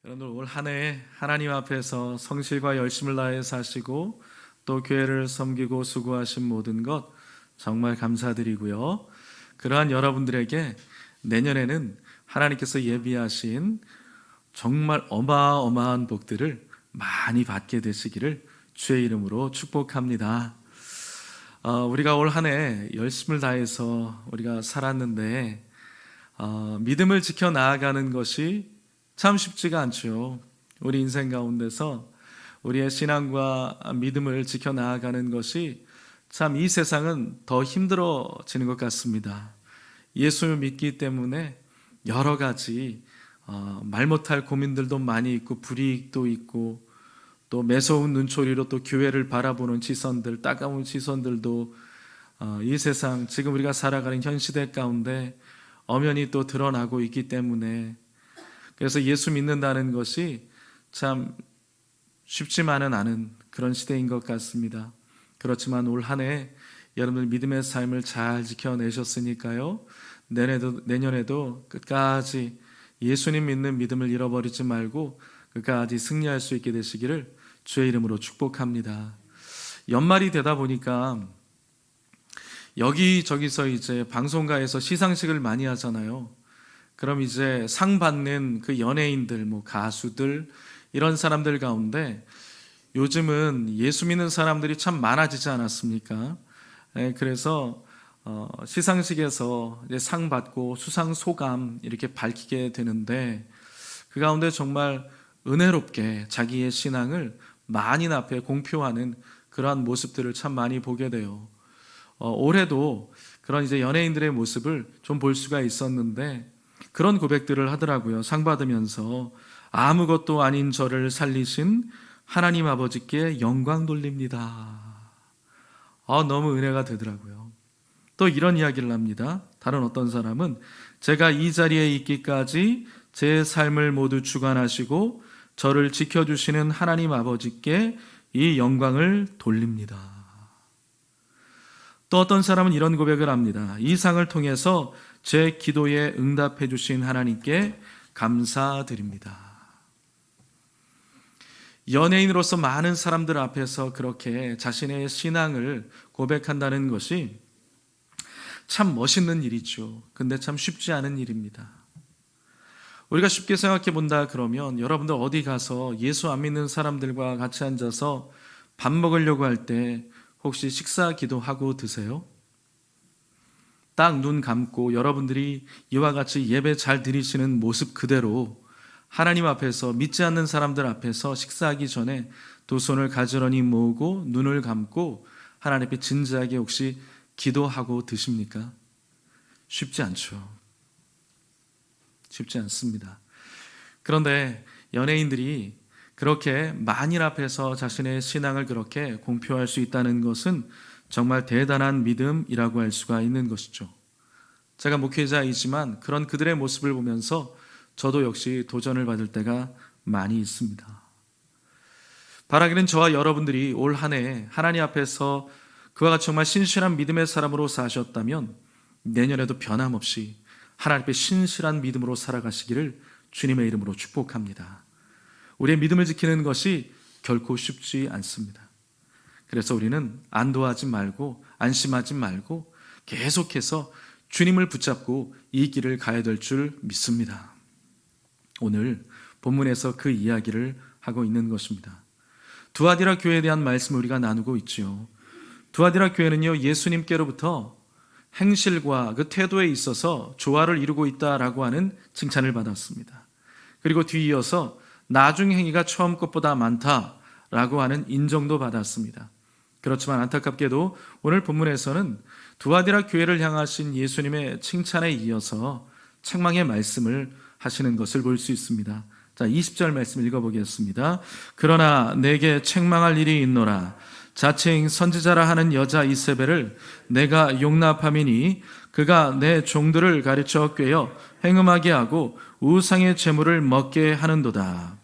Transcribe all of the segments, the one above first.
여러분 올 한 해 하나님 앞에서 성실과 열심을 다해 사시고 또 교회를 섬기고 수고하신 모든 것 정말 감사드리고요. 그러한 여러분들에게 내년에는 하나님께서 예비하신 정말 어마어마한 복들을 많이 받게 되시기를 주의 이름으로 축복합니다. 우리가 올 한 해 열심을 다해서 우리가 살았는데 믿음을 지켜 나아가는 것이 참 쉽지가 않죠. 우리 인생 가운데서 우리의 신앙과 믿음을 지켜 나아가는 것이 참 이 세상은 더 힘들어지는 것 같습니다. 예수를 믿기 때문에 여러 가지 말 못할 고민들도 많이 있고 불이익도 있고 또 매서운 눈초리로 또 교회를 바라보는 시선들, 따가운 시선들도 이 세상 지금 우리가 살아가는 현 시대 가운데 엄연히 또 드러나고 있기 때문에 그래서 예수 믿는다는 것이 참 쉽지만은 않은 그런 시대인 것 같습니다. 그렇지만 올 한 해 여러분들 믿음의 삶을 잘 지켜내셨으니까요. 내년에도 끝까지 예수님 믿는 믿음을 잃어버리지 말고 끝까지 승리할 수 있게 되시기를 주의 이름으로 축복합니다. 연말이 되다 보니까 여기저기서 이제 방송가에서 시상식을 많이 하잖아요. 그럼 이제 상 받는 그 연예인들, 가수들 이런 사람들 가운데 요즘은 예수 믿는 사람들이 참 많아지지 않았습니까? 그래서 시상식에서 이제 상 받고 수상 소감 이렇게 밝히게 되는데 그 가운데 정말 은혜롭게 자기의 신앙을 만인 앞에 공표하는 그러한 모습들을 참 많이 보게 돼요. 올해도 그런 이제 연예인들의 모습을 좀 볼 수가 있었는데 그런 고백들을 하더라고요. 상 받으면서 아무것도 아닌 저를 살리신 하나님 아버지께 영광 돌립니다. 너무 은혜가 되더라고요. 또 이런 이야기를 합니다. 다른 어떤 사람은 제가 이 자리에 있기까지 제 삶을 모두 주관하시고 저를 지켜주시는 하나님 아버지께 이 영광을 돌립니다. 또 어떤 사람은 이런 고백을 합니다. 이 상을 통해서 제 기도에 응답해 주신 하나님께 감사드립니다. 연예인으로서 많은 사람들 앞에서 그렇게 자신의 신앙을 고백한다는 것이 참 멋있는 일이죠. 근데 참 쉽지 않은 일입니다. 우리가 쉽게 생각해 본다 그러면 여러분들 어디 가서 예수 안 믿는 사람들과 같이 앉아서 밥 먹으려고 할 때 혹시 식사 기도하고 드세요? 딱 눈 감고 여러분들이 이와 같이 예배 잘 드리시는 모습 그대로 하나님 앞에서 믿지 않는 사람들 앞에서 식사하기 전에 두 손을 가지런히 모으고 눈을 감고 하나님 앞에 진지하게 혹시 기도하고 드십니까? 쉽지 않죠. 쉽지 않습니다. 그런데 연예인들이 그렇게 만인 앞에서 자신의 신앙을 그렇게 공표할 수 있다는 것은 정말 대단한 믿음이라고 할 수가 있는 것이죠. 제가 목회자이지만 그런 그들의 모습을 보면서 저도 역시 도전을 받을 때가 많이 있습니다. 바라기는 저와 여러분들이 올 한 해 하나님 앞에서 그와 같이 정말 신실한 믿음의 사람으로 사셨다면 내년에도 변함없이 하나님 앞에 신실한 믿음으로 살아가시기를 주님의 이름으로 축복합니다. 우리의 믿음을 지키는 것이 결코 쉽지 않습니다. 그래서 우리는 안도하지 말고 안심하지 말고 계속해서 주님을 붙잡고 이 길을 가야 될 줄 믿습니다. 오늘 본문에서 그 이야기를 하고 있는 것입니다. 두아디라 교회에 대한 말씀을 우리가 나누고 있죠. 두아디라 교회는요, 예수님께로부터 행실과 그 태도에 있어서 조화를 이루고 있다라고 하는 칭찬을 받았습니다. 그리고 뒤이어서 나중 행위가 처음 것보다 많다라고 하는 인정도 받았습니다. 그렇지만 안타깝게도 오늘 본문에서는 두아디라 교회를 향하신 예수님의 칭찬에 이어서 책망의 말씀을 하시는 것을 볼 수 있습니다. 자, 20절 말씀 읽어보겠습니다. 그러나 내게 책망할 일이 있노라. 자칭 선지자라 하는 여자 이세벨을 내가 용납함이니 그가 내 종들을 가르쳐 꿰어 행음하게 하고 우상의 제물을 먹게 하는도다.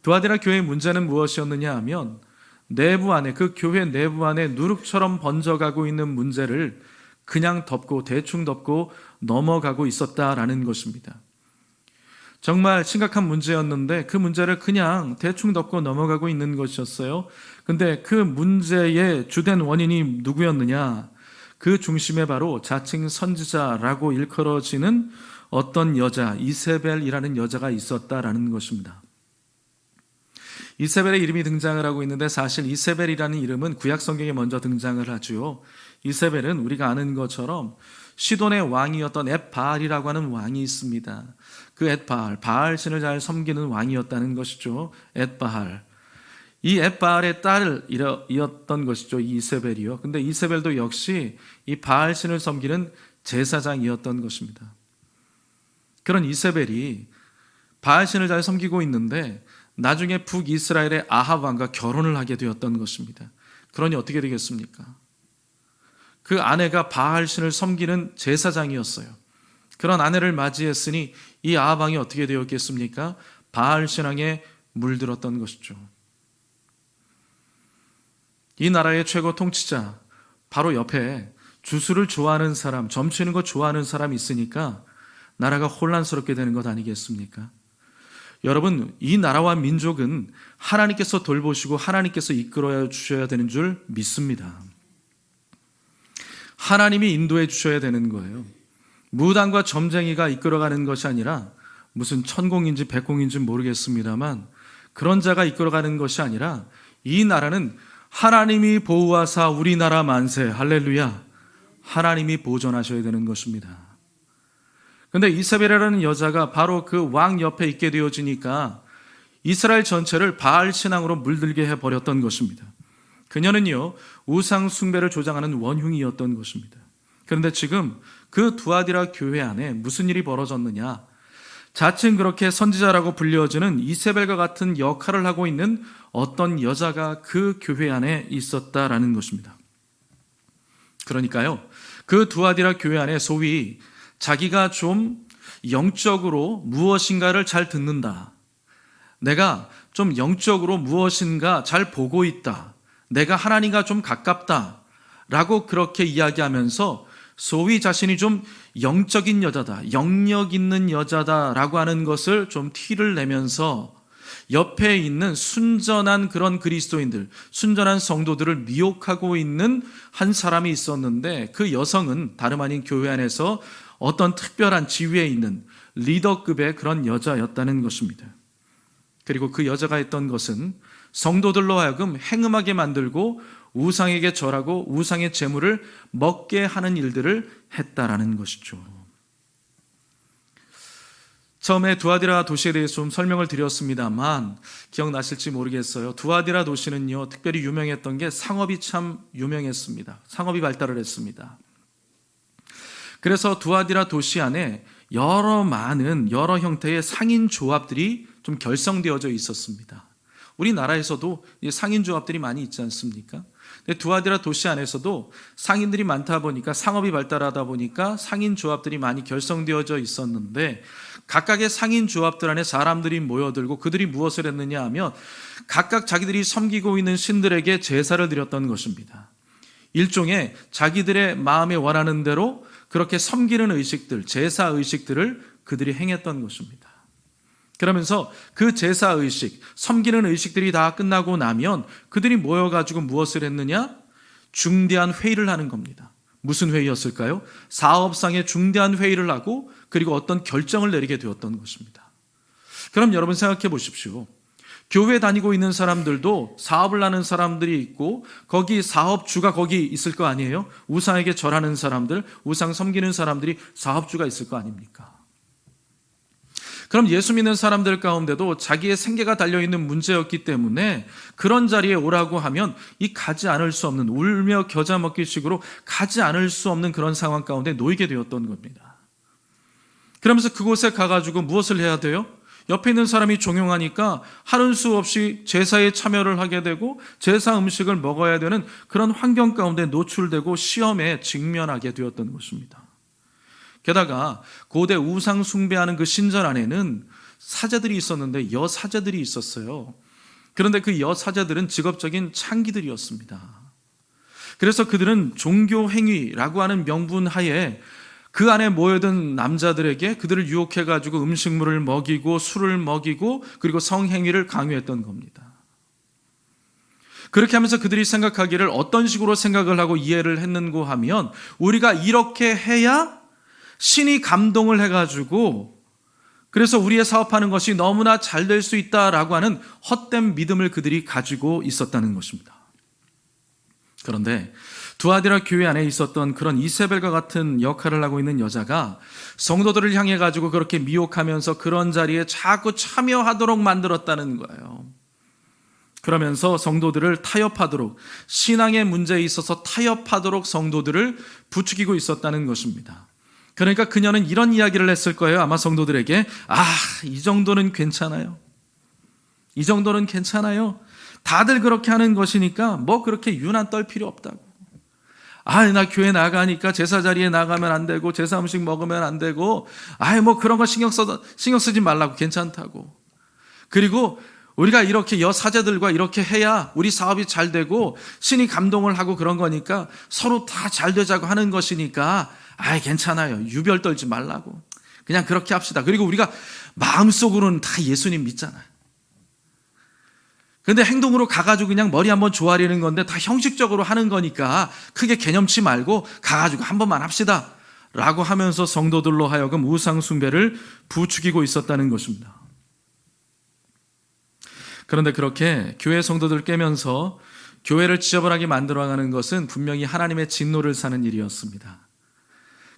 두아디라 교회의 문제는 무엇이었느냐 하면 내부 안에, 그 교회 내부 안에 누룩처럼 번져가고 있는 문제를 그냥 덮고 대충 덮고 넘어가고 있었다라는 것입니다. 정말 심각한 문제였는데 그 문제를 그냥 대충 덮고 넘어가고 있는 것이었어요. 근데 그 문제의 주된 원인이 누구였느냐? 그 중심에 바로 자칭 선지자라고 일컬어지는 어떤 여자, 이세벨이라는 여자가 있었다라는 것입니다. 이세벨의 이름이 등장을 하고 있는데 사실 이세벨이라는 이름은 구약 성경에 먼저 등장을 하죠. 이세벨은 우리가 아는 것처럼 시돈의 왕이었던 엣바알이라고 하는 왕이 있습니다. 그 엣바알, 바알 신을 잘 섬기는 왕이었다는 것이죠. 엣바알. 이 엣바알의 딸이었던 것이죠. 이 이세벨이요. 근데 이세벨도 역시 이 바알 신을 섬기는 제사장이었던 것입니다. 그런 이세벨이 바알 신을 잘 섬기고 있는데 나중에 북이스라엘의 아합 왕과 결혼을 하게 되었던 것입니다. 그러니 어떻게 되겠습니까? 그 아내가 바알 신을 섬기는 제사장이었어요. 그런 아내를 맞이했으니 이 아합 왕이 어떻게 되었겠습니까? 바알 신앙에 물들었던 것이죠. 이 나라의 최고 통치자, 바로 옆에 주술을 좋아하는 사람, 점치는 거 좋아하는 사람이 있으니까 나라가 혼란스럽게 되는 것 아니겠습니까? 여러분, 이 나라와 민족은 하나님께서 돌보시고 하나님께서 이끌어 주셔야 되는 줄 믿습니다. 하나님이 인도해 주셔야 되는 거예요. 무당과 점쟁이가 이끌어가는 것이 아니라 무슨 천공인지 백공인지 모르겠습니다만 그런 자가 이끌어가는 것이 아니라 이 나라는 하나님이 보호하사 우리나라 만세, 할렐루야, 하나님이 보존하셔야 되는 것입니다. 그런데 이세벨이라는 여자가 바로 그 왕 옆에 있게 되어지니까 이스라엘 전체를 바알 신앙으로 물들게 해버렸던 것입니다. 그녀는요, 우상 숭배를 조장하는 원흉이었던 것입니다. 그런데 지금 그 두아디라 교회 안에 무슨 일이 벌어졌느냐? 자칭 그렇게 선지자라고 불려지는 이세벨과 같은 역할을 하고 있는 어떤 여자가 그 교회 안에 있었다라는 것입니다. 그러니까요, 그 두아디라 교회 안에 소위 자기가 좀 영적으로 무엇인가를 잘 듣는다, 내가 좀 영적으로 무엇인가 잘 보고 있다, 내가 하나님과 좀 가깝다 라고 그렇게 이야기하면서 소위 자신이 좀 영적인 여자다, 영력 있는 여자다라고 하는 것을 좀 티를 내면서 옆에 있는 순전한 그런 그리스도인들, 순전한 성도들을 미혹하고 있는 한 사람이 있었는데 그 여성은 다름 아닌 교회 안에서 어떤 특별한 지위에 있는 리더급의 그런 여자였다는 것입니다. 그리고 그 여자가 했던 것은 성도들로 하여금 행음하게 만들고 우상에게 절하고 우상의 재물을 먹게 하는 일들을 했다라는 것이죠. 처음에 두아디라 도시에 대해서 좀 설명을 드렸습니다만 기억나실지 모르겠어요. 두아디라 도시는요, 특별히 유명했던 게 상업이 참 유명했습니다. 상업이 발달을 했습니다. 그래서 두아디라 도시 안에 여러 형태의 상인 조합들이 좀 결성되어져 있었습니다. 우리나라에서도 상인 조합들이 많이 있지 않습니까? 두아디라 도시 안에서도 상인들이 많다 보니까, 상업이 발달하다 보니까 상인 조합들이 많이 결성되어져 있었는데 각각의 상인 조합들 안에 사람들이 모여들고 그들이 무엇을 했느냐 하면 각각 자기들이 섬기고 있는 신들에게 제사를 드렸던 것입니다. 일종의 자기들의 마음에 원하는 대로 그렇게 섬기는 의식들, 제사 의식들을 그들이 행했던 것입니다. 그러면서 그 제사 의식, 섬기는 의식들이 다 끝나고 나면 그들이 모여가지고 무엇을 했느냐? 중대한 회의를 하는 겁니다. 무슨 회의였을까요? 사업상의 중대한 회의를 하고 그리고 어떤 결정을 내리게 되었던 것입니다. 그럼 여러분 생각해 보십시오. 교회 다니고 있는 사람들도 사업을 하는 사람들이 있고 거기 사업주가 거기 있을 거 아니에요? 우상에게 절하는 사람들, 우상 섬기는 사람들이 사업주가 있을 거 아닙니까? 그럼 예수 믿는 사람들 가운데도 자기의 생계가 달려있는 문제였기 때문에 그런 자리에 오라고 하면 이 가지 않을 수 없는, 울며 겨자 먹기 식으로 가지 않을 수 없는 그런 상황 가운데 놓이게 되었던 겁니다. 그러면서 그곳에 가가지고 무엇을 해야 돼요? 옆에 있는 사람이 종용하니까 하는 수 없이 제사에 참여를 하게 되고 제사 음식을 먹어야 되는 그런 환경 가운데 노출되고 시험에 직면하게 되었던 것입니다. 게다가 고대 우상 숭배하는 그 신전 안에는 사제들이 있었는데 여사제들이 있었어요. 그런데 그 여사제들은 직업적인 창기들이었습니다. 그래서 그들은 종교 행위라고 하는 명분 하에 그 안에 모여든 남자들에게 그들을 유혹해가지고 음식물을 먹이고 술을 먹이고 그리고 성행위를 강요했던 겁니다. 그렇게 하면서 그들이 생각하기를 어떤 식으로 생각을 하고 이해를 했는고 하면 우리가 이렇게 해야 신이 감동을 해가지고 그래서 우리의 사업하는 것이 너무나 잘 될 수 있다라고 하는 헛된 믿음을 그들이 가지고 있었다는 것입니다. 그런데 두아디라 교회 안에 있었던 그런 이세벨과 같은 역할을 하고 있는 여자가 성도들을 향해 가지고 그렇게 미혹하면서 그런 자리에 자꾸 참여하도록 만들었다는 거예요. 그러면서 성도들을 타협하도록, 신앙의 문제에 있어서 타협하도록 성도들을 부추기고 있었다는 것입니다. 그러니까 그녀는 이런 이야기를 했을 거예요. 아마 성도들에게 이 정도는 괜찮아요. 이 정도는 괜찮아요. 다들 그렇게 하는 것이니까 뭐 그렇게 유난 떨 필요 없다고. 나 교회 나가니까 제사 자리에 나가면 안 되고 제사 음식 먹으면 안 되고 뭐 그런 거 신경 쓰지 말라고, 괜찮다고. 그리고 우리가 이렇게 여사제들과 이렇게 해야 우리 사업이 잘 되고 신이 감동을 하고 그런 거니까 서로 다 잘 되자고 하는 것이니까 괜찮아요. 유별 떨지 말라고. 그냥 그렇게 합시다. 그리고 우리가 마음속으로는 다 예수님 믿잖아요. 근데 행동으로 가가지고 그냥 머리 한번 조아리는 건데 다 형식적으로 하는 거니까 크게 개념치 말고 가가지고 한 번만 합시다 라고 하면서 성도들로 하여금 우상 숭배를 부추기고 있었다는 것입니다. 그런데 그렇게 교회 성도들 깨면서 교회를 지저분하게 만들어가는 것은 분명히 하나님의 진노를 사는 일이었습니다.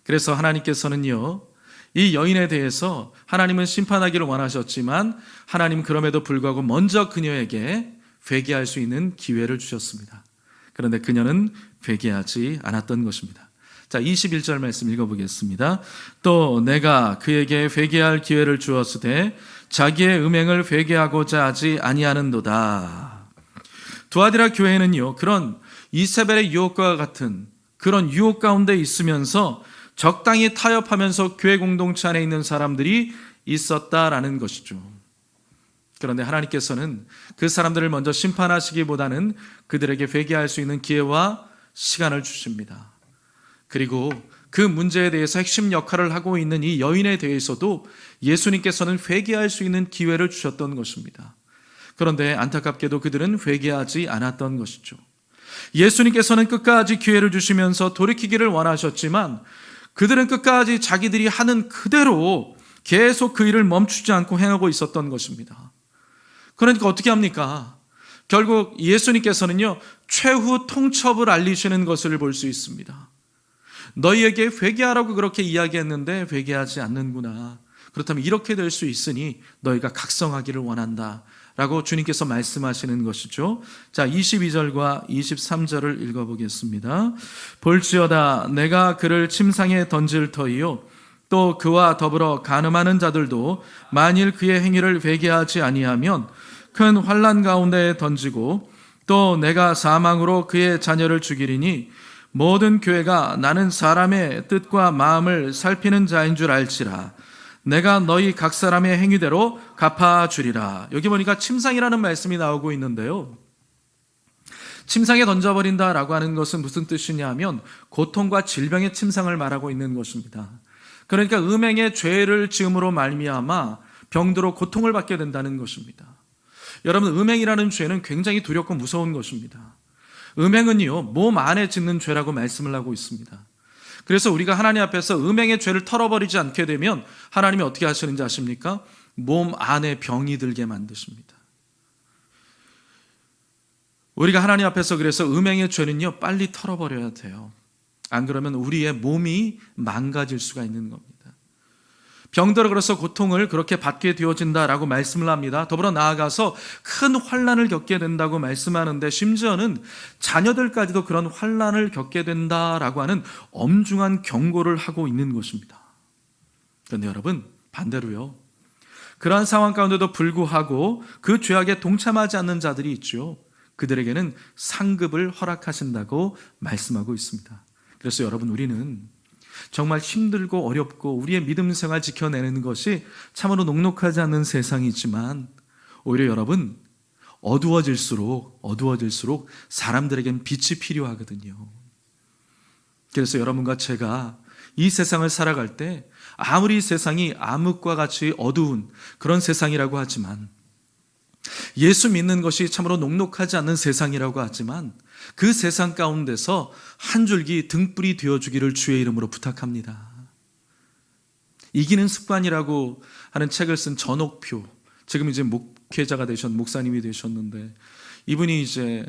그래서 하나님께서는요, 이 여인에 대해서 하나님은 심판하기를 원하셨지만 하나님 그럼에도 불구하고 먼저 그녀에게 회개할 수 있는 기회를 주셨습니다. 그런데 그녀는 회개하지 않았던 것입니다. 자, 21절 말씀 읽어보겠습니다. 또 내가 그에게 회개할 기회를 주었으되 자기의 음행을 회개하고자 하지 아니하는도다. 두아디라 교회는요, 그런 이세벨의 유혹과 같은 그런 유혹 가운데 있으면서 적당히 타협하면서 교회 공동체 안에 있는 사람들이 있었다라는 것이죠. 그런데 하나님께서는 그 사람들을 먼저 심판하시기보다는 그들에게 회개할 수 있는 기회와 시간을 주십니다. 그리고 그 문제에 대해서 핵심 역할을 하고 있는 이 여인에 대해서도 예수님께서는 회개할 수 있는 기회를 주셨던 것입니다. 그런데 안타깝게도 그들은 회개하지 않았던 것이죠. 예수님께서는 끝까지 기회를 주시면서 돌이키기를 원하셨지만 그들은 끝까지 자기들이 하는 그대로 계속 그 일을 멈추지 않고 행하고 있었던 것입니다. 그러니까 어떻게 합니까? 결국 예수님께서는요, 최후 통첩을 알리시는 것을 볼 수 있습니다. 너희에게 회개하라고 그렇게 이야기했는데 회개하지 않는구나. 그렇다면 이렇게 될 수 있으니 너희가 각성하기를 원한다 라고 주님께서 말씀하시는 것이죠. 자, 22절과 23절을 읽어보겠습니다. 볼지어다 내가 그를 침상에 던질 터이요 또 그와 더불어 간음하는 자들도 만일 그의 행위를 회개하지 아니하면 큰 환난 가운데 던지고 또 내가 사망으로 그의 자녀를 죽이리니 모든 교회가 나는 사람의 뜻과 마음을 살피는 자인 줄 알지라. 내가 너희 각 사람의 행위대로 갚아주리라. 여기 보니까 침상이라는 말씀이 나오고 있는데요, 침상에 던져버린다라고 하는 것은 무슨 뜻이냐 하면 고통과 질병의 침상을 말하고 있는 것입니다. 그러니까 음행의 죄를 지음으로 말미암아 병들어 고통을 받게 된다는 것입니다. 여러분, 음행이라는 죄는 굉장히 두렵고 무서운 것입니다. 음행은요, 몸 안에 짓는 죄라고 말씀을 하고 있습니다. 그래서 우리가 하나님 앞에서 음행의 죄를 털어버리지 않게 되면 하나님이 어떻게 하시는지 아십니까? 몸 안에 병이 들게 만드십니다. 우리가 하나님 앞에서 그래서 음행의 죄는요, 빨리 털어버려야 돼요. 안 그러면 우리의 몸이 망가질 수가 있는 겁니다. 병들어 그래서 고통을 그렇게 받게 되어진다라고 말씀을 합니다. 더불어 나아가서 큰 환난을 겪게 된다고 말씀하는데 심지어는 자녀들까지도 그런 환난을 겪게 된다라고 하는 엄중한 경고를 하고 있는 것입니다. 그런데 여러분, 반대로요, 그러한 상황 가운데도 불구하고 그 죄악에 동참하지 않는 자들이 있죠. 그들에게는 상급을 허락하신다고 말씀하고 있습니다. 그래서 여러분, 우리는 정말 힘들고 어렵고 우리의 믿음 생활 지켜내는 것이 참으로 녹록하지 않는 세상이지만 오히려 여러분, 어두워질수록 사람들에겐 빛이 필요하거든요. 그래서 여러분과 제가 이 세상을 살아갈 때 아무리 세상이 암흑과 같이 어두운 그런 세상이라고 하지만, 예수 믿는 것이 참으로 녹록하지 않는 세상이라고 하지만, 그 세상 가운데서 한 줄기 등불이 되어주기를 주의 이름으로 부탁합니다. 이기는 습관이라고 하는 책을 쓴 전옥표, 지금 이제 목회자가 목사님이 되셨는데, 이분이 이제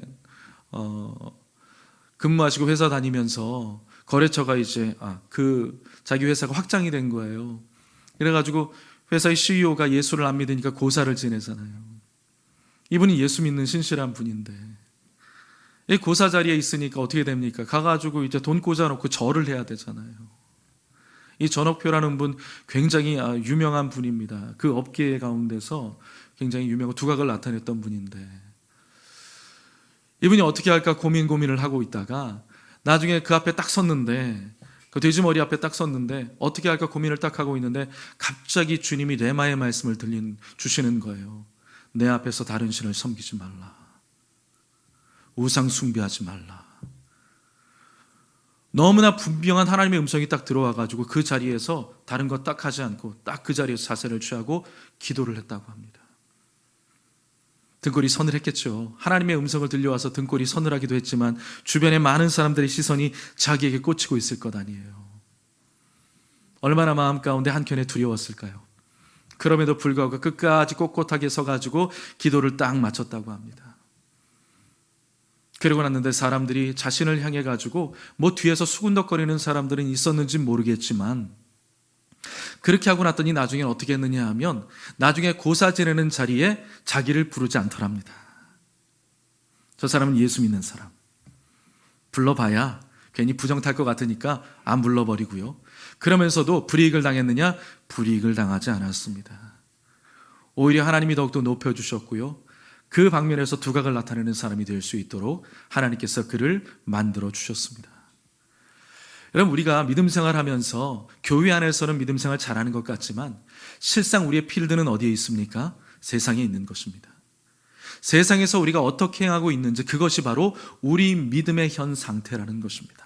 근무하시고 회사 다니면서 거래처가 이제 자기 회사가 확장이 된 거예요. 그래가지고 회사의 CEO가 예수를 안 믿으니까 고사를 지내잖아요. 이분이 예수 믿는 신실한 분인데, 이 고사 자리에 있으니까 어떻게 됩니까? 가가지고 이제 돈 꽂아놓고 절을 해야 되잖아요. 이 전옥표라는 분 굉장히 유명한 분입니다. 그 업계 가운데서 굉장히 유명하고 두각을 나타냈던 분인데, 이분이 어떻게 할까 고민을 하고 있다가 나중에 그 앞에 딱 섰는데, 그 돼지머리 앞에 딱 섰는데 어떻게 할까 고민을 딱 하고 있는데, 갑자기 주님이 레마의 말씀을 주시는 거예요. 내 앞에서 다른 신을 섬기지 말라. 우상 숭배하지 말라. 너무나 분명한 하나님의 음성이 딱 들어와가지고 그 자리에서 다른 거 딱 하지 않고 딱 그 자리에서 자세를 취하고 기도를 했다고 합니다. 등골이 서늘했겠죠. 하나님의 음성을 들려와서 등골이 서늘하기도 했지만 주변에 많은 사람들의 시선이 자기에게 꽂히고 있을 것 아니에요. 얼마나 마음 가운데 한켠에 두려웠을까요? 그럼에도 불구하고 끝까지 꼿꼿하게 서가지고 기도를 딱 마쳤다고 합니다. 그러고 났는데 사람들이 자신을 향해 가지고 뒤에서 수군덕거리는 사람들은 있었는지 모르겠지만, 그렇게 하고 났더니 나중에 어떻게 했느냐 하면, 나중에 고사 지내는 자리에 자기를 부르지 않더랍니다. 저 사람은 예수 믿는 사람. 불러봐야 괜히 부정 탈 것 같으니까 안 불러버리고요. 그러면서도 불이익을 당했느냐? 불이익을 당하지 않았습니다. 오히려 하나님이 더욱더 높여주셨고요. 그 방면에서 두각을 나타내는 사람이 될 수 있도록 하나님께서 그를 만들어 주셨습니다. 여러분, 우리가 믿음 생활하면서 교회 안에서는 믿음 생활 잘하는 것 같지만 실상 우리의 필드는 어디에 있습니까? 세상에 있는 것입니다. 세상에서 우리가 어떻게 행하고 있는지, 그것이 바로 우리 믿음의 현 상태라는 것입니다.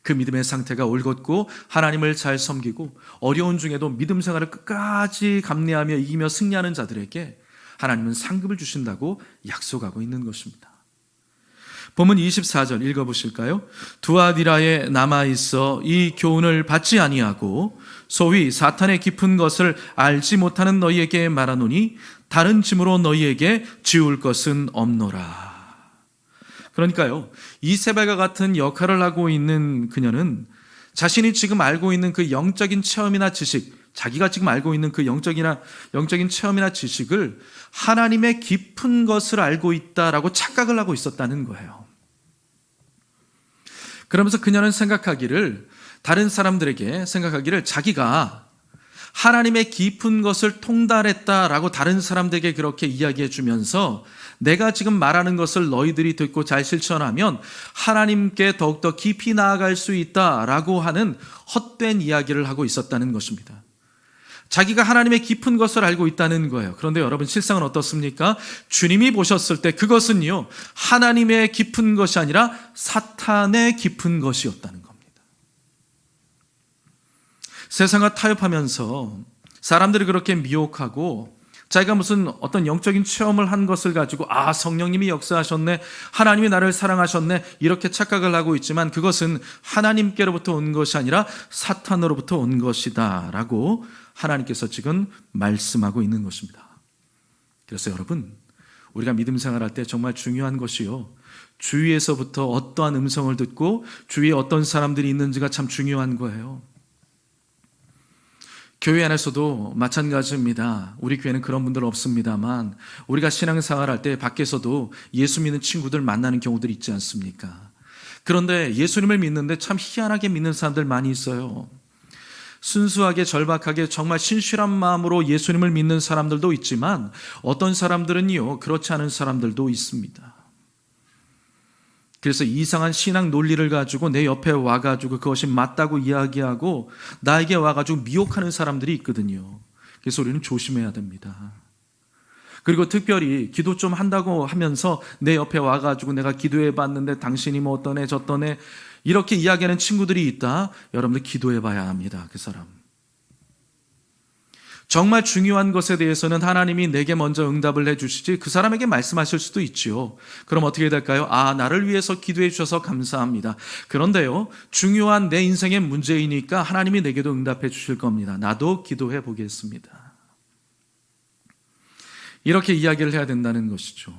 그 믿음의 상태가 올곧고 하나님을 잘 섬기고 어려운 중에도 믿음 생활을 끝까지 감내하며 이기며 승리하는 자들에게 하나님은 상급을 주신다고 약속하고 있는 것입니다. 본문 24절 읽어보실까요? 두아디라에 남아있어 이 교훈을 받지 아니하고 소위 사탄의 깊은 것을 알지 못하는 너희에게 말하노니 다른 짐으로 너희에게 지울 것은 없노라. 그러니까요, 이세벨과 같은 역할을 하고 있는 그녀는 자신이 지금 알고 있는 그 영적인 체험이나 지식, 자기가 지금 알고 있는 그 영적인 체험이나 지식을 하나님의 깊은 것을 알고 있다라고 착각을 하고 있었다는 거예요. 그러면서 그녀는 다른 사람들에게 생각하기를 자기가 하나님의 깊은 것을 통달했다라고 다른 사람들에게 그렇게 이야기해 주면서, 내가 지금 말하는 것을 너희들이 듣고 잘 실천하면 하나님께 더욱더 깊이 나아갈 수 있다라고 하는 헛된 이야기를 하고 있었다는 것입니다. 자기가 하나님의 깊은 것을 알고 있다는 거예요. 그런데 여러분, 실상은 어떻습니까? 주님이 보셨을 때 그것은요, 하나님의 깊은 것이 아니라 사탄의 깊은 것이었다는 겁니다. 세상과 타협하면서 사람들이 그렇게 미혹하고 자기가 무슨 어떤 영적인 체험을 한 것을 가지고 성령님이 역사하셨네, 하나님이 나를 사랑하셨네, 이렇게 착각을 하고 있지만 그것은 하나님께로부터 온 것이 아니라 사탄으로부터 온 것이다 라고 하나님께서 지금 말씀하고 있는 것입니다. 그래서 여러분, 우리가 믿음 생활할 때 정말 중요한 것이요, 주위에서부터 어떠한 음성을 듣고 주위에 어떤 사람들이 있는지가 참 중요한 거예요. 교회 안에서도 마찬가지입니다. 우리 교회는 그런 분들 없습니다만 우리가 신앙생활 할 때 밖에서도 예수 믿는 친구들 만나는 경우들이 있지 않습니까? 그런데 예수님을 믿는데 참 희한하게 믿는 사람들 많이 있어요. 순수하게 절박하게 정말 신실한 마음으로 예수님을 믿는 사람들도 있지만 어떤 사람들은요, 그렇지 않은 사람들도 있습니다. 그래서 이상한 신앙 논리를 가지고 내 옆에 와가지고 그것이 맞다고 이야기하고 나에게 와가지고 미혹하는 사람들이 있거든요. 그래서 우리는 조심해야 됩니다. 그리고 특별히 기도 좀 한다고 하면서 내 옆에 와가지고 내가 기도해 봤는데 당신이 뭐 어떠네 저떠네, 이렇게 이야기하는 친구들이 있다. 여러분들 기도해 봐야 합니다. 그 사람. 정말 중요한 것에 대해서는 하나님이 내게 먼저 응답을 해주시지 그 사람에게 말씀하실 수도 있지요. 그럼 어떻게 될까요? 나를 위해서 기도해 주셔서 감사합니다. 그런데요, 중요한 내 인생의 문제이니까 하나님이 내게도 응답해 주실 겁니다. 나도 기도해 보겠습니다. 이렇게 이야기를 해야 된다는 것이죠.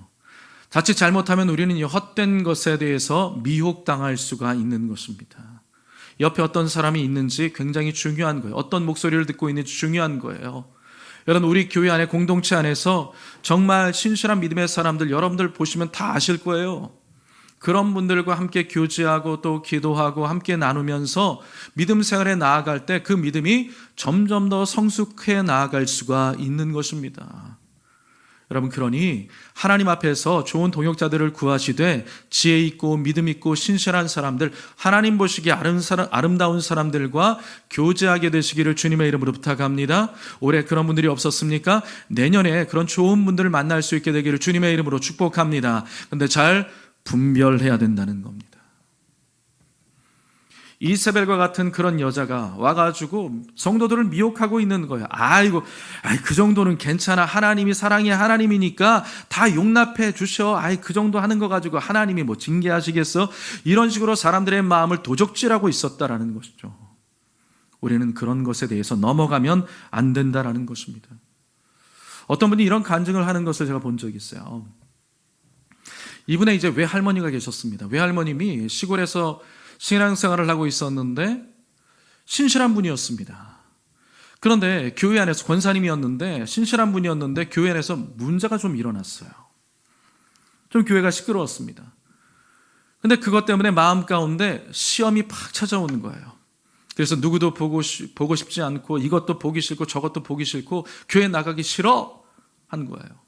자칫 잘못하면 우리는 이 헛된 것에 대해서 미혹당할 수가 있는 것입니다. 옆에 어떤 사람이 있는지 굉장히 중요한 거예요. 어떤 목소리를 듣고 있는지 중요한 거예요. 여러분, 우리 교회 안에 공동체 안에서 정말 신실한 믿음의 사람들 여러분들 보시면 다 아실 거예요. 그런 분들과 함께 교제하고 또 기도하고 함께 나누면서 믿음 생활에 나아갈 때 그 믿음이 점점 더 성숙해 나아갈 수가 있는 것입니다. 여러분, 그러니 하나님 앞에서 좋은 동역자들을 구하시되 지혜 있고 믿음 있고 신실한 사람들, 하나님 보시기에 아름다운 사람들과 교제하게 되시기를 주님의 이름으로 부탁합니다. 올해 그런 분들이 없었습니까? 내년에 그런 좋은 분들을 만날 수 있게 되기를 주님의 이름으로 축복합니다. 그런데 잘 분별해야 된다는 겁니다. 이세벨과 같은 그런 여자가 와가지고 성도들을 미혹하고 있는 거예요. 그 정도는 괜찮아. 하나님이 사랑의 하나님이니까 다 용납해 주셔. 그 정도 하는 거 가지고 하나님이 뭐 징계하시겠어? 이런 식으로 사람들의 마음을 도적질하고 있었다라는 것이죠. 우리는 그런 것에 대해서 넘어가면 안 된다라는 것입니다. 어떤 분이 이런 간증을 하는 것을 제가 본 적이 있어요. 이분의 이제 외할머니가 계셨습니다. 외할머님이 시골에서 신앙생활을 하고 있었는데 신실한 분이었습니다. 그런데 교회 안에서 권사님이었는데 신실한 분이었는데 교회 안에서 문제가 좀 일어났어요. 좀 교회가 시끄러웠습니다. 근데 그것 때문에 마음 가운데 시험이 팍 찾아오는 거예요. 그래서 누구도 보고 싶지 않고 이것도 보기 싫고 저것도 보기 싫고 교회 나가기 싫어 한 거예요.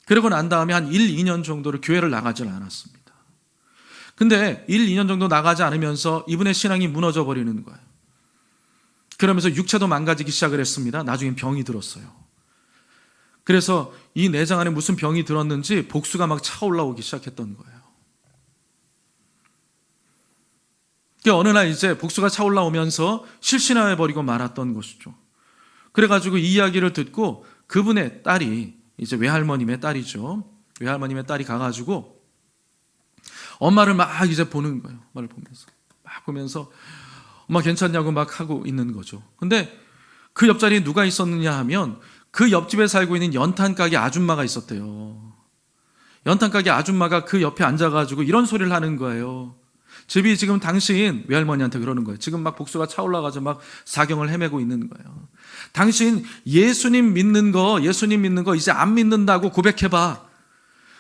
그러고 난 다음에 한 1, 2년 정도를 교회를 나가질 않았습니다. 근데 1, 2년 정도 나가지 않으면서 이분의 신앙이 무너져 버리는 거예요. 그러면서 육체도 망가지기 시작을 했습니다. 나중엔 병이 들었어요. 그래서 이 내장 안에 무슨 병이 들었는지 복수가 막 차올라오기 시작했던 거예요. 어느 날 이제 복수가 차올라오면서 실신해버리고 말았던 것이죠. 그래가지고 이 이야기를 듣고 그분의 딸이 이제 외할머님의 딸이죠. 외할머님의 딸이 가가지고 엄마를 막 이제 보는 거예요. 엄마를 보면서 엄마 괜찮냐고 막 하고 있는 거죠. 근데 그 옆자리에 누가 있었느냐 하면 그 옆집에 살고 있는 연탄가게 아줌마가 있었대요. 연탄가게 아줌마가 그 옆에 앉아가지고 이런 소리를 하는 거예요. 집이 지금 당신 외할머니한테 그러는 거예요. 지금 막 복수가 차올라가지고 막 사경을 헤매고 있는 거예요. 당신 예수님 믿는 거 이제 안 믿는다고 고백해봐.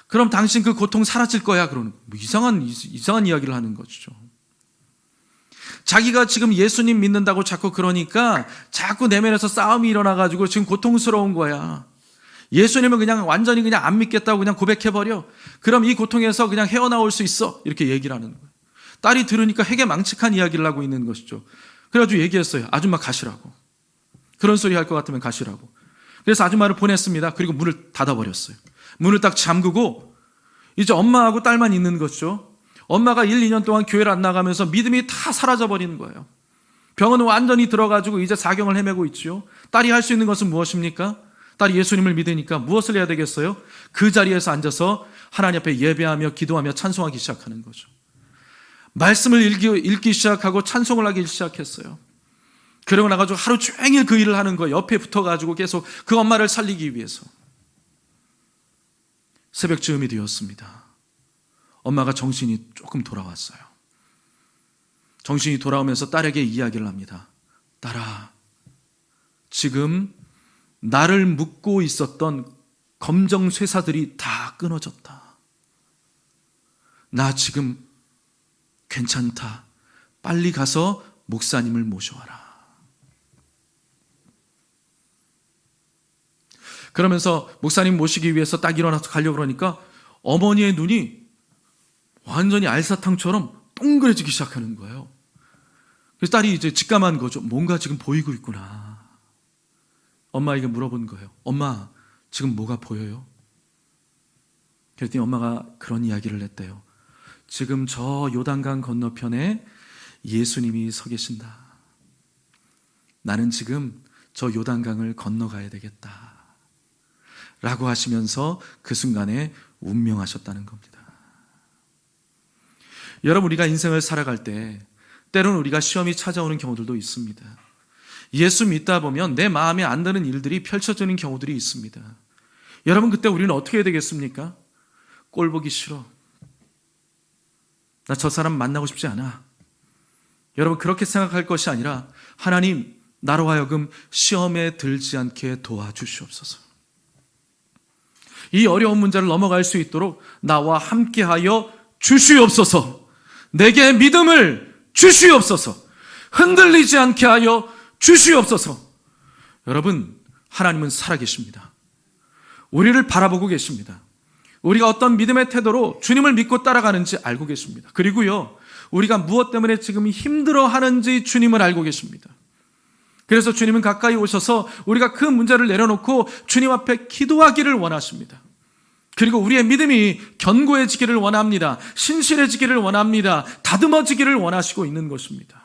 그럼 당신 그 고통 사라질 거야. 그러는 뭐 이상한 이야기를 하는 거죠. 자기가 지금 예수님 믿는다고 자꾸 그러니까 자꾸 내면에서 싸움이 일어나가지고 지금 고통스러운 거야. 예수님은 그냥 완전히 그냥 안 믿겠다고 그냥 고백해버려. 그럼 이 고통에서 그냥 헤어나올 수 있어. 이렇게 얘기를 하는 거예요. 딸이 들으니까 해괴망측한 이야기를 하고 있는 것이죠. 그래가지고 얘기했어요. 아줌마 가시라고. 그런 소리 할 것 같으면 가시라고. 그래서 아줌마를 보냈습니다. 그리고 문을 닫아버렸어요. 문을 딱 잠그고 이제 엄마하고 딸만 있는 거죠. 엄마가 1, 2년 동안 교회를 안 나가면서 믿음이 다 사라져버리는 거예요. 병원은 완전히 들어가지고 이제 사경을 헤매고 있지요. 딸이 할 수 있는 것은 무엇입니까? 딸이 예수님을 믿으니까 무엇을 해야 되겠어요? 그 자리에서 앉아서 하나님 앞에 예배하며 기도하며 찬송하기 시작하는 거죠. 말씀을 읽기 시작하고 찬송을 하기 시작했어요. 그러고 나가지고 하루 종일 그 일을 하는 거예요. 옆에 붙어가지고 계속 그 엄마를 살리기 위해서. 새벽쯤이 되었습니다. 엄마가 정신이 조금 돌아왔어요. 정신이 돌아오면서 딸에게 이야기를 합니다. 딸아, 지금 나를 묶고 있었던 검정쇠사들이 다 끊어졌다. 나 지금 괜찮다. 빨리 가서 목사님을 모셔와라. 그러면서 목사님 모시기 위해서 딱 일어나서 가려고 그러니까 어머니의 눈이 완전히 알사탕처럼 동그래지기 시작하는 거예요. 그래서 딸이 이제 직감한 거죠. 뭔가 지금 보이고 있구나. 엄마에게 물어본 거예요. 엄마, 지금 뭐가 보여요? 그랬더니 엄마가 그런 이야기를 했대요. 지금 저 요단강 건너편에 예수님이 서 계신다. 나는 지금 저 요단강을 건너가야 되겠다. 라고 하시면서 그 순간에 운명하셨다는 겁니다. 여러분, 우리가 인생을 살아갈 때 때로는 우리가 시험이 찾아오는 경우들도 있습니다. 예수 믿다 보면 내 마음에 안 드는 일들이 펼쳐지는 경우들이 있습니다. 여러분, 그때 우리는 어떻게 해야 되겠습니까? 꼴 보기 싫어. 나 저 사람 만나고 싶지 않아. 여러분, 그렇게 생각할 것이 아니라 하나님, 나로 하여금 시험에 들지 않게 도와주시옵소서. 이 어려운 문제를 넘어갈 수 있도록 나와 함께하여 주시옵소서. 내게 믿음을 주시옵소서. 흔들리지 않게 하여 주시옵소서. 여러분, 하나님은 살아계십니다. 우리를 바라보고 계십니다. 우리가 어떤 믿음의 태도로 주님을 믿고 따라가는지 알고 계십니다. 그리고요, 우리가 무엇 때문에 지금 힘들어하는지 주님을 알고 계십니다. 그래서 주님은 가까이 오셔서 우리가 그 문제를 내려놓고 주님 앞에 기도하기를 원하십니다. 그리고 우리의 믿음이 견고해지기를 원합니다. 신실해지기를 원합니다. 다듬어지기를 원하시고 있는 것입니다.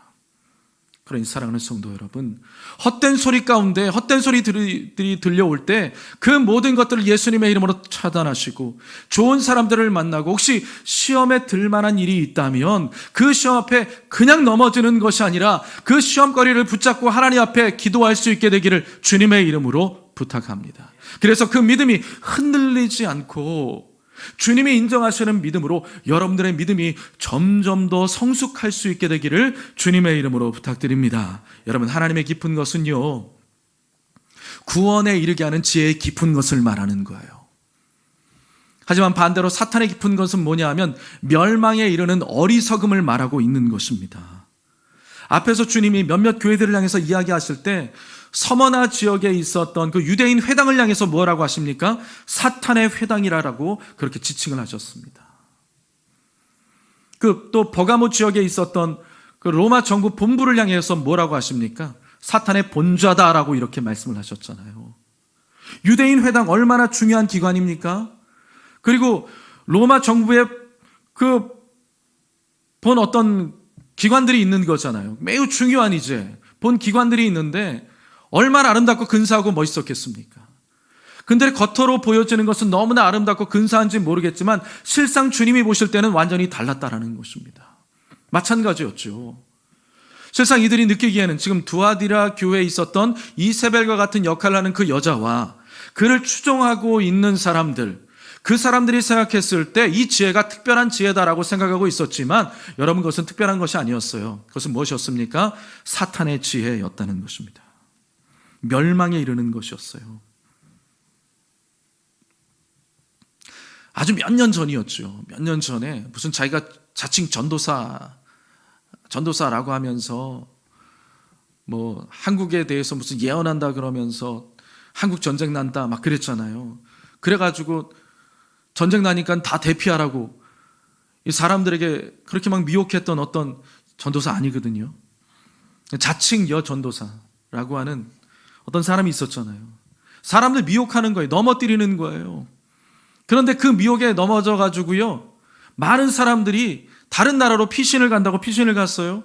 그러니 사랑하는 성도 여러분, 헛된 소리 가운데 헛된 소리들이 들려올 때 그 모든 것들을 예수님의 이름으로 차단하시고 좋은 사람들을 만나고, 혹시 시험에 들 만한 일이 있다면 그 시험 앞에 그냥 넘어지는 것이 아니라 그 시험거리를 붙잡고 하나님 앞에 기도할 수 있게 되기를 주님의 이름으로 부탁합니다. 그래서 그 믿음이 흔들리지 않고 주님이 인정하시는 믿음으로 여러분들의 믿음이 점점 더 성숙할 수 있게 되기를 주님의 이름으로 부탁드립니다. 여러분, 하나님의 깊은 것은요, 구원에 이르게 하는 지혜의 깊은 것을 말하는 거예요. 하지만 반대로 사탄의 깊은 것은 뭐냐 하면 멸망에 이르는 어리석음을 말하고 있는 것입니다. 앞에서 주님이 몇몇 교회들을 향해서 이야기하실 때 서머나 지역에 있었던 그 유대인 회당을 향해서 뭐라고 하십니까? 사탄의 회당이라고 그렇게 지칭을 하셨습니다. 그 또 버가모 지역에 있었던 그 로마 정부 본부를 향해서 뭐라고 하십니까? 사탄의 본좌다라고 이렇게 말씀을 하셨잖아요. 유대인 회당 얼마나 중요한 기관입니까? 그리고 로마 정부의 그 본 어떤 기관들이 있는 거잖아요. 매우 중요한 이제 본 기관들이 있는데 얼마나 아름답고 근사하고 멋있었겠습니까? 근데 겉으로 보여지는 것은 너무나 아름답고 근사한지 모르겠지만 실상 주님이 보실 때는 완전히 달랐다라는 것입니다. 마찬가지였죠. 실상 이들이 느끼기에는 지금 두아디라 교회에 있었던 이세벨과 같은 역할을 하는 그 여자와 그를 추종하고 있는 사람들, 그 사람들이 생각했을 때 이 지혜가 특별한 지혜다라고 생각하고 있었지만 여러분, 그것은 특별한 것이 아니었어요. 그것은 무엇이었습니까? 사탄의 지혜였다는 것입니다. 멸망에 이르는 것이었어요. 아주 몇 년 전이었죠. 몇 년 전에 무슨 자기가 자칭 전도사라고 하면서 뭐 한국에 대해서 무슨 예언한다 그러면서 한국 전쟁 난다 막 그랬잖아요. 그래가지고 전쟁 나니까 다 대피하라고 이 사람들에게 그렇게 막 미혹했던 어떤 전도사 아니거든요. 자칭 여전도사라고 하는 어떤 사람이 있었잖아요. 사람들 미혹하는 거예요. 넘어뜨리는 거예요. 그런데 그 미혹에 넘어져 가지고요, 많은 사람들이 다른 나라로 피신을 간다고 피신을 갔어요.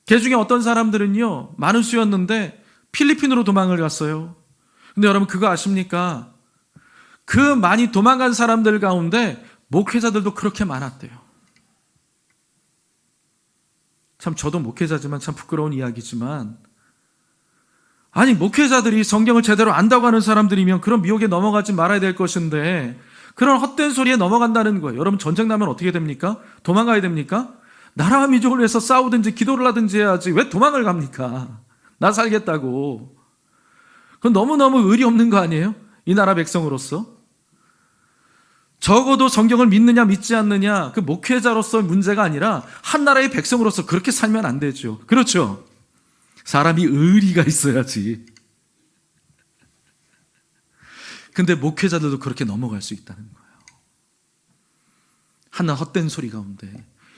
그 중에 어떤 사람들은요, 많은 수였는데 필리핀으로 도망을 갔어요. 근데 여러분, 그거 아십니까? 그 많이 도망간 사람들 가운데 목회자들도 그렇게 많았대요. 참, 저도 목회자지만 참 부끄러운 이야기지만, 아니, 목회자들이 성경을 제대로 안다고 하는 사람들이면 그런 미혹에 넘어가지 말아야 될 것인데 그런 헛된 소리에 넘어간다는 거예요. 여러분, 전쟁 나면 어떻게 됩니까? 도망가야 됩니까? 나라와 민족을 위해서 싸우든지 기도를 하든지 해야지 왜 도망을 갑니까? 나 살겠다고. 그건 너무너무 의리 없는 거 아니에요? 이 나라 백성으로서. 적어도 성경을 믿느냐 믿지 않느냐, 그 목회자로서 문제가 아니라 한 나라의 백성으로서 그렇게 살면 안 되죠. 그렇죠? 사람이 의리가 있어야지. 근데 목회자들도 그렇게 넘어갈 수 있다는 거예요. 하나 헛된 소리 가운데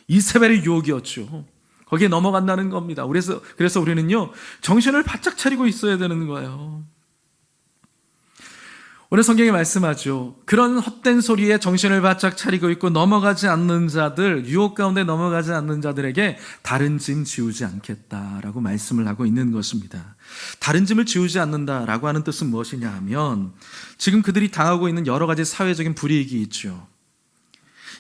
이세벨의 유혹이었죠. 거기에 넘어간다는 겁니다. 그래서 우리는요, 정신을 바짝 차리고 있어야 되는 거예요. 오늘 성경이 말씀하죠. 그런 헛된 소리에 정신을 바짝 차리고 있고 넘어가지 않는 자들, 유혹 가운데 넘어가지 않는 자들에게 다른 짐 지우지 않겠다라고 말씀을 하고 있는 것입니다. 다른 짐을 지우지 않는다라고 하는 뜻은 무엇이냐 하면 지금 그들이 당하고 있는 여러 가지 사회적인 불이익이 있죠.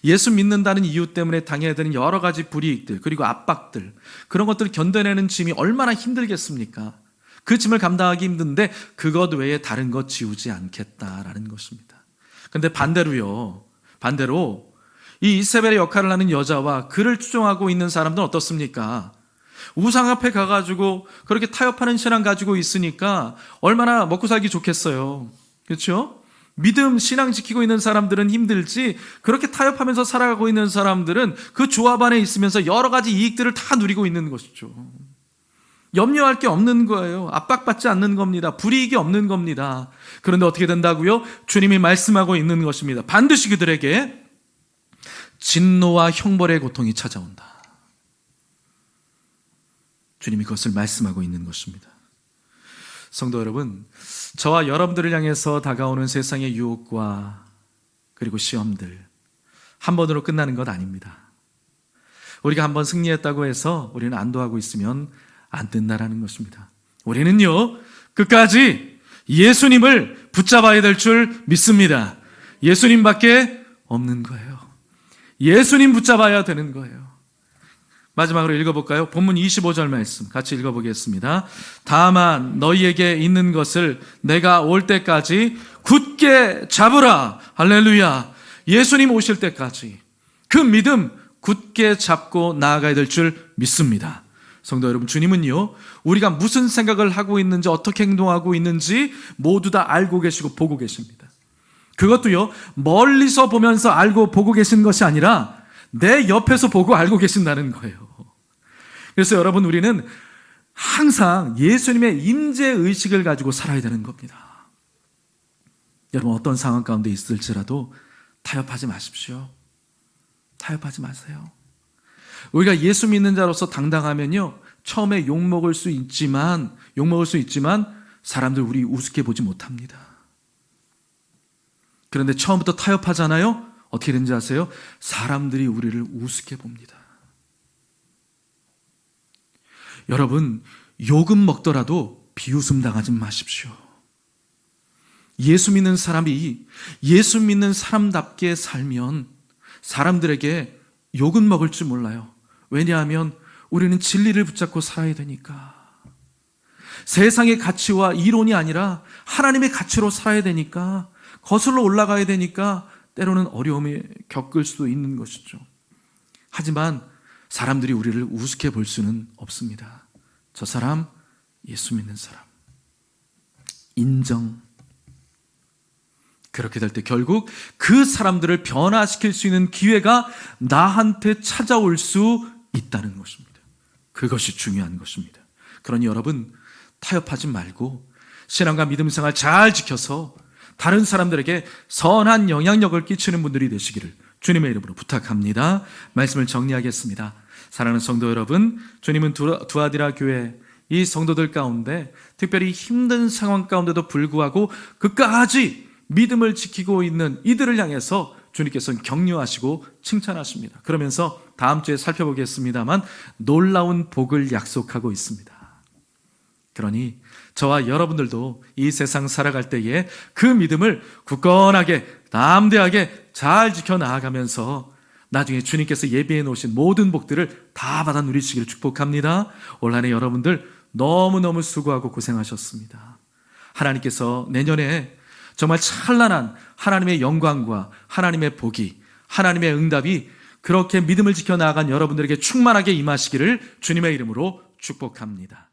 예수 믿는다는 이유 때문에 당해야 되는 여러 가지 불이익들, 그리고 압박들, 그런 것들을 견뎌내는 짐이 얼마나 힘들겠습니까? 그 짐을 감당하기 힘든데 그것 외에 다른 것 지우지 않겠다라는 것입니다. 그런데 반대로 이 이세벨의 역할을 하는 여자와 그를 추종하고 있는 사람들은 어떻습니까? 우상 앞에 가가지고 그렇게 타협하는 신앙 가지고 있으니까 얼마나 먹고 살기 좋겠어요. 그렇죠? 믿음, 신앙 지키고 있는 사람들은 힘들지, 그렇게 타협하면서 살아가고 있는 사람들은 그 조합 안에 있으면서 여러 가지 이익들을 다 누리고 있는 것이죠. 염려할 게 없는 거예요. 압박받지 않는 겁니다. 불이익이 없는 겁니다. 그런데 어떻게 된다고요? 주님이 말씀하고 있는 것입니다. 반드시 그들에게 진노와 형벌의 고통이 찾아온다. 주님이 그것을 말씀하고 있는 것입니다. 성도 여러분, 저와 여러분들을 향해서 다가오는 세상의 유혹과 그리고 시험들 한 번으로 끝나는 것 아닙니다. 우리가 한번 승리했다고 해서 우리는 안도하고 있으면 안 된다라는 것입니다. 우리는요, 끝까지 예수님을 붙잡아야 될 줄 믿습니다. 예수님밖에 없는 거예요. 예수님 붙잡아야 되는 거예요. 마지막으로 읽어볼까요? 본문 25절 말씀 같이 읽어보겠습니다. 다만 너희에게 있는 것을 내가 올 때까지 굳게 잡으라. 할렐루야. 예수님 오실 때까지 그 믿음 굳게 잡고 나아가야 될 줄 믿습니다. 성도 여러분, 주님은요, 우리가 무슨 생각을 하고 있는지, 어떻게 행동하고 있는지 모두 다 알고 계시고 보고 계십니다. 그것도요, 멀리서 보면서 알고 보고 계신 것이 아니라 내 옆에서 보고 알고 계신다는 거예요. 그래서 여러분, 우리는 항상 예수님의 임재 의식을 가지고 살아야 되는 겁니다. 여러분, 어떤 상황 가운데 있을지라도 타협하지 마십시오. 타협하지 마세요. 우리가 예수 믿는 자로서 당당하면요, 처음에 욕먹을 수 있지만 사람들 우리 우습게 보지 못합니다. 그런데 처음부터 타협하잖아요. 어떻게 되는지 아세요? 사람들이 우리를 우습게 봅니다. 여러분, 욕은 먹더라도 비웃음 당하지 마십시오. 예수 믿는 사람이 예수 믿는 사람답게 살면 사람들에게 욕은 먹을 줄 몰라요. 왜냐하면 우리는 진리를 붙잡고 살아야 되니까. 세상의 가치와 이론이 아니라 하나님의 가치로 살아야 되니까, 거슬러 올라가야 되니까 때로는 어려움을 겪을 수도 있는 것이죠. 하지만 사람들이 우리를 우습게 볼 수는 없습니다. 저 사람, 예수 믿는 사람. 인정. 그렇게 될 때 결국 그 사람들을 변화시킬 수 있는 기회가 나한테 찾아올 수 있다는 것입니다. 그것이 중요한 것입니다. 그러니 여러분, 타협하지 말고 신앙과 믿음 생활 잘 지켜서 다른 사람들에게 선한 영향력을 끼치는 분들이 되시기를 주님의 이름으로 부탁합니다. 말씀을 정리하겠습니다. 사랑하는 성도 여러분, 주님은 두아디라 교회 이 성도들 가운데 특별히 힘든 상황 가운데도 불구하고 끝까지 믿음을 지키고 있는 이들을 향해서 주님께서는 격려하시고 칭찬하십니다. 그러면서 다음 주에 살펴보겠습니다만 놀라운 복을 약속하고 있습니다. 그러니 저와 여러분들도 이 세상 살아갈 때에 그 믿음을 굳건하게 담대하게 잘 지켜나가면서 나중에 주님께서 예비해 놓으신 모든 복들을 다 받아 누리시기를 축복합니다. 올 한 해 여러분들 너무너무 수고하고 고생하셨습니다. 하나님께서 내년에 정말 찬란한 하나님의 영광과 하나님의 복이, 하나님의 응답이 그렇게 믿음을 지켜나간 여러분들에게 충만하게 임하시기를 주님의 이름으로 축복합니다.